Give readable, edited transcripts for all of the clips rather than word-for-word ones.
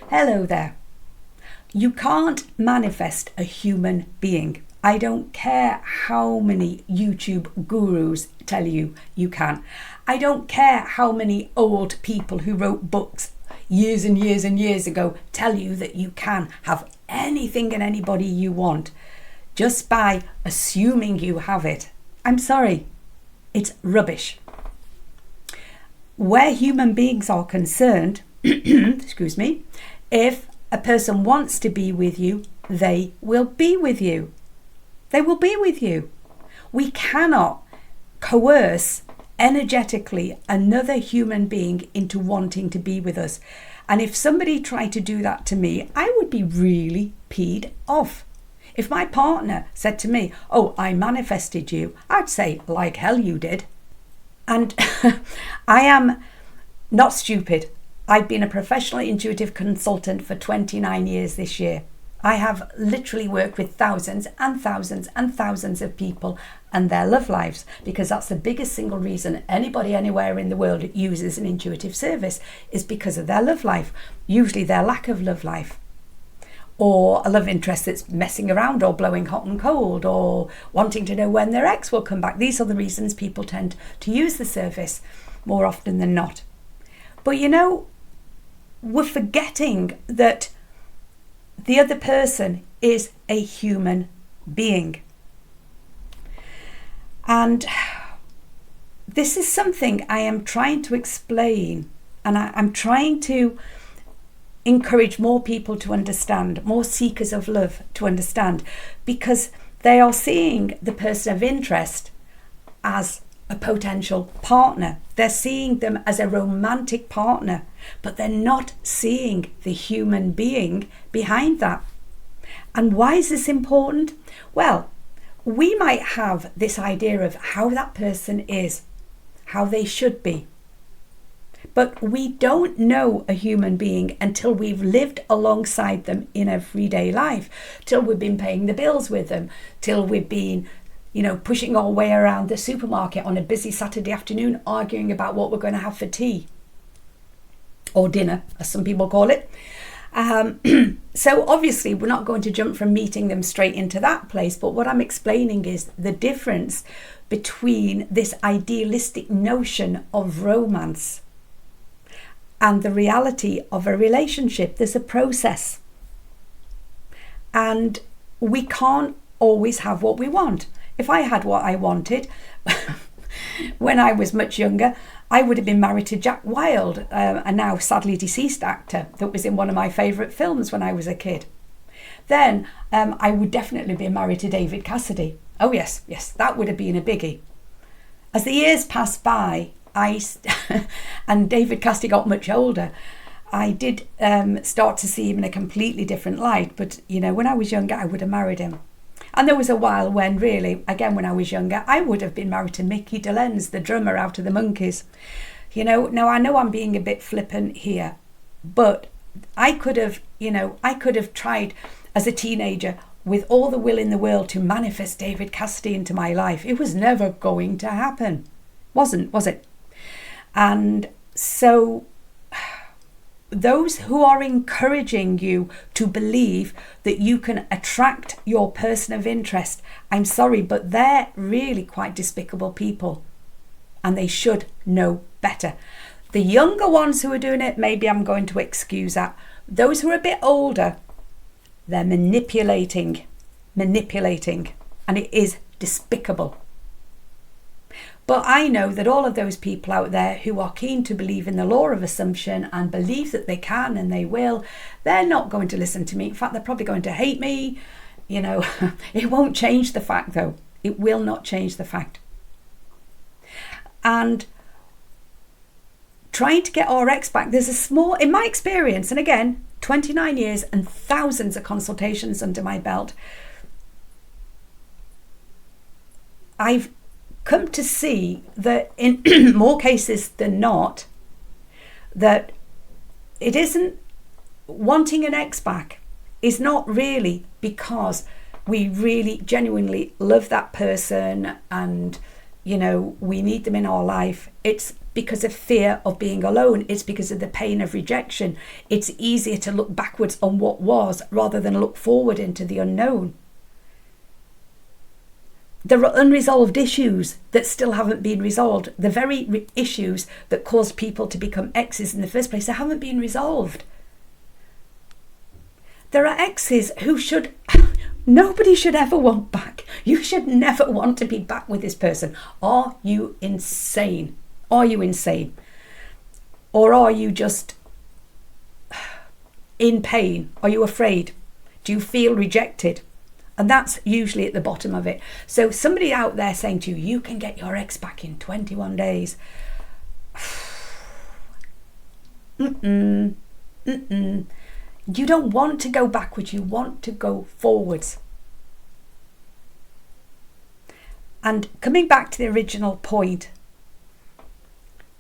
Hello there. You can't manifest a human being. I don't care how many YouTube gurus tell you you can. I don't care how many old people who wrote books years and years and years ago tell you that you can have anything and anybody you want just by assuming you have it. I'm sorry, it's rubbish. Where human beings are concerned, excuse me, if a person wants to be with you, they will be with you. They will be with you. We cannot coerce energetically another human being into wanting to be with us. And if somebody tried to do that to me, I would be really peed off. If my partner said to me, "Oh, I manifested you," I'd say, "Like hell you did." And I am not stupid. I've been a professional intuitive consultant for 29 years this year. I have literally worked with thousands and thousands and thousands of people and their love lives, because that's the biggest single reason anybody anywhere in the world uses an intuitive service, is because of their love life, usually their lack of love life, or a love interest that's messing around or blowing hot and cold, or wanting to know when their ex will come back. These are the reasons people tend to use the service more often than not. But you know, we're forgetting that the other person is a human being. And this is something I am trying to explain, and I'm trying to encourage more people to understand, more seekers of love to understand, because they are seeing the person of interest as a potential partner. They're seeing them as a romantic partner, but they're not seeing the human being behind that. And why is this important? Well, we might have this idea of how that person is, how they should be. But we don't know a human being until we've lived alongside them in everyday life, till we've been paying the bills with them, till we've been, pushing our way around the supermarket on a busy Saturday afternoon, arguing about what we're going to have for tea or dinner, as some people call it. So obviously we're not going to jump from meeting them straight into that place. But what I'm explaining is the difference between this idealistic notion of romance and the reality of a relationship. There's a process, and we can't always have what we want. If I had what I wanted when I was much younger, I would have been married to Jack Wilde, a now sadly deceased actor that was in one of my favourite films when I was a kid. Then I would definitely be married to David Cassidy. Oh yes, that would have been a biggie. As the years passed by, and David Cassidy got much older, I did start to see him in a completely different light. But when I was younger, I would have married him. And there was a while when really, again, when I was younger, I would have been married to Mickey Dolenz, the drummer out of the Monkees. Now I know I'm being a bit flippant here, but I could have tried as a teenager with all the will in the world to manifest David Cassidy into my life. It was never going to happen. Was it? And so those who are encouraging you to believe that you can attract your person of interest, I'm sorry, but they're really quite despicable people, and they should know better. The younger ones who are doing it, maybe I'm going to excuse that. Those who are a bit older, they're manipulating, and it is despicable. But I know that all of those people out there who are keen to believe in the law of assumption and believe that they can and they will, they're not going to listen to me. In fact, they're probably going to hate me. It won't change the fact, though. It will not change the fact. And trying to get our ex back, there's a small, in my experience, and again, 29 years and thousands of consultations under my belt, I've come to see that in more cases than not, that it isn't wanting an ex back is not really because we really genuinely love that person and we need them in our life. It's because of fear of being alone. It's because of the pain of rejection. It's easier to look backwards on what was rather than look forward into the unknown. There are unresolved issues that still haven't been resolved. The very issues that caused people to become exes in the first place, they haven't been resolved. There are exes who nobody should ever want back. You should never want to be back with this person. Are you insane? Are you insane? Or are you just in pain? Are you afraid? Do you feel rejected? And that's usually at the bottom of it. So somebody out there saying to you, you can get your ex back in 21 days. You don't want to go backwards, you want to go forwards. And coming back to the original point,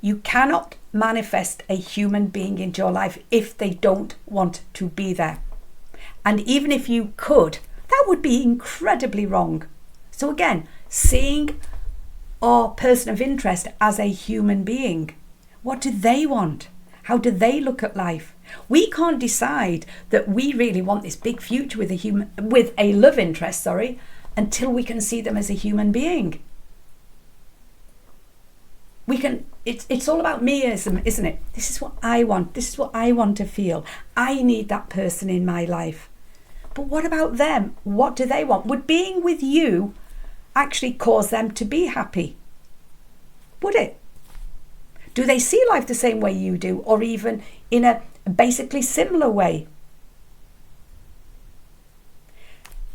you cannot manifest a human being into your life if they don't want to be there. And even if you could, that would be incredibly wrong. So again, seeing our person of interest as a human being. What do they want? How do they look at life? We can't decide that we really want this big future with a love interest, until we can see them as a human being. It's all about meism, isn't it? This is what I want. This is what I want to feel. I need that person in my life. But what about them? What do they want? Would being with you actually cause them to be happy? Would it? Do they see life the same way you do, or even in a basically similar way?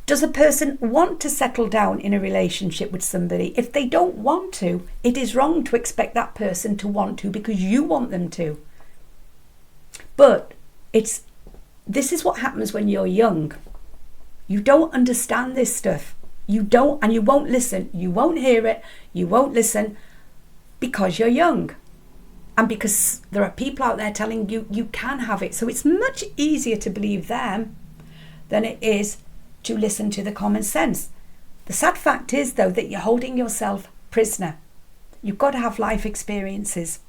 Does a person want to settle down in a relationship with somebody? If they don't want to, it is wrong to expect that person to want to because you want them to. But this is what happens when you're young. You don't understand this stuff. You don't, and you won't listen. You won't hear it. You won't listen because you're young. And because there are people out there telling you you can have it. So it's much easier to believe them than it is to listen to the common sense. The sad fact is, though, that you're holding yourself prisoner. You've got to have life experiences.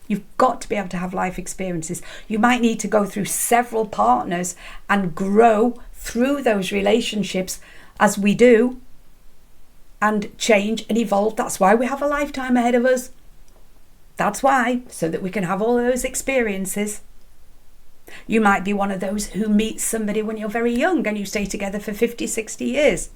You've got to be able to have life experiences. You might need to go through several partners and grow through those relationships as we do and change and evolve. That's why we have a lifetime ahead of us. That's why, so that we can have all those experiences. You might be one of those who meets somebody when you're very young and you stay together for 50, 60 years.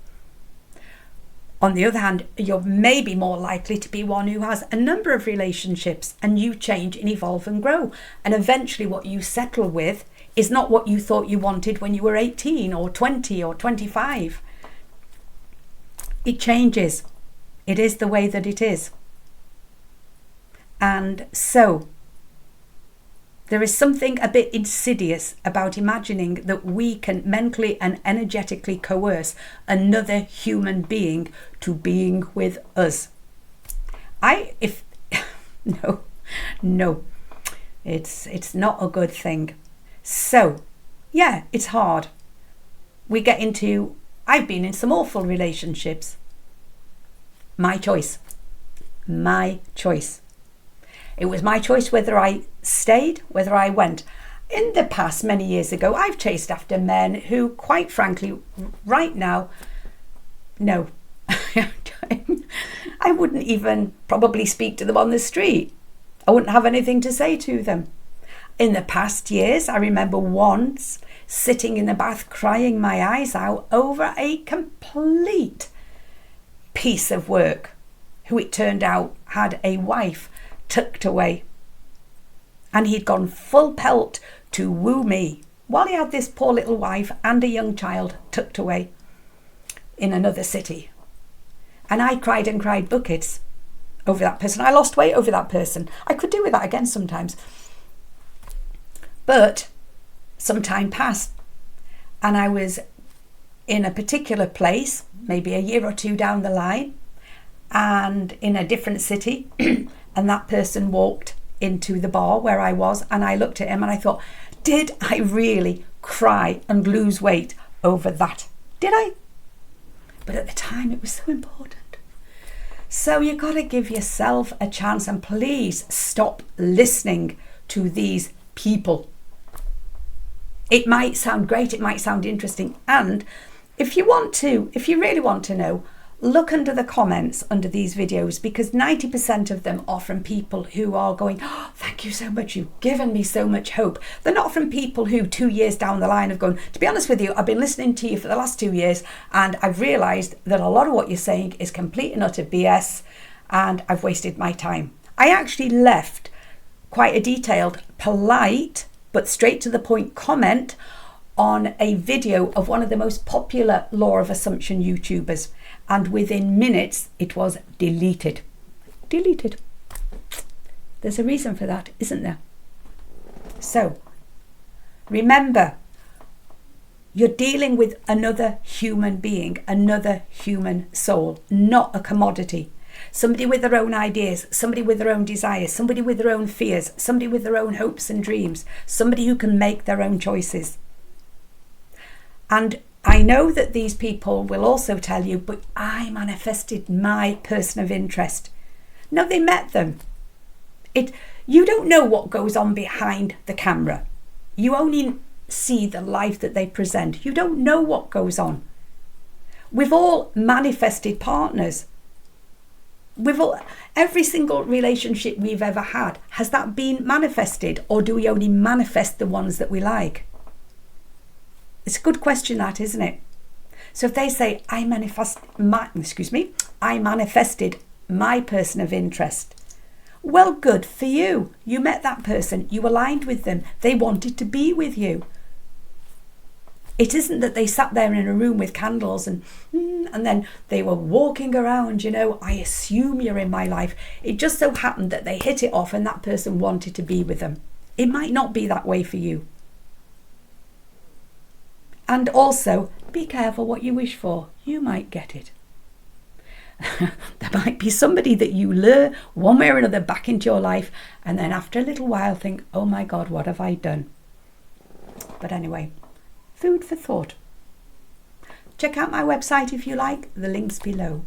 On the other hand, you're maybe more likely to be one who has a number of relationships and you change and evolve and grow. And eventually what you settle with is not what you thought you wanted when you were 18 or 20 or 25. It changes. It is the way that it is. And so there is something a bit insidious about imagining that we can mentally and energetically coerce another human being to being with us. No, it's not a good thing. So, yeah, it's hard. I've been in some awful relationships. My choice. It was my choice whether I stayed, whether I went. In the past, many years ago, I've chased after men who, quite frankly, right now, no. I wouldn't even probably speak to them on the street. I wouldn't have anything to say to them. In the past years, I remember once sitting in the bath crying my eyes out over a complete piece of work who it turned out had a wife tucked away, and he'd gone full pelt to woo me while he had this poor little wife and a young child tucked away in another city. And I cried and cried buckets over that person. I lost weight over that person. I could do with that again sometimes. But some time passed and I was in a particular place, maybe a year or two down the line, and in a different city, and that person walked into the bar where I was, and I looked at him and I thought, did I really cry and lose weight over that? Did I? But at the time it was so important. So you got to give yourself a chance, and please stop listening to these people. It might sound great, it might sound interesting, and if you really want to know, look under the comments under these videos, because 90% of them are from people who are going, oh, thank you so much, you've given me so much hope. They're not from people who 2 years down the line have gone, to be honest with you, I've been listening to you for the last 2 years and I've realised that a lot of what you're saying is complete and utter BS and I've wasted my time. I actually left quite a detailed, polite, but straight to the point comment on a video of one of the most popular law of assumption YouTubers, and within minutes it was deleted. There's a reason for that, isn't there? So remember, you're dealing with another human being, another human soul, not a commodity. Somebody with their own ideas, somebody with their own desires, somebody with their own fears, somebody with their own hopes and dreams, somebody who can make their own choices. And I know that these people will also tell you, but I manifested my person of interest. No, they met them. You don't know what goes on behind the camera. You only see the life that they present. You don't know what goes on. We've all manifested partners. Every single relationship we've ever had, has that been manifested, or do we only manifest the ones that we like? It's a good question, that, isn't it? So if they say, I manifested my person of interest, well, good for you. You met that person, you aligned with them, they wanted to be with you. It isn't that they sat there in a room with candles and then they were walking around, I assume you're in my life. It just so happened that they hit it off and that person wanted to be with them. It might not be that way for you. And also, be careful what you wish for. You might get it. There might be somebody that you lure one way or another back into your life, and then after a little while think, oh my God, what have I done? But anyway, food for thought. Check out my website if you like, the link's below.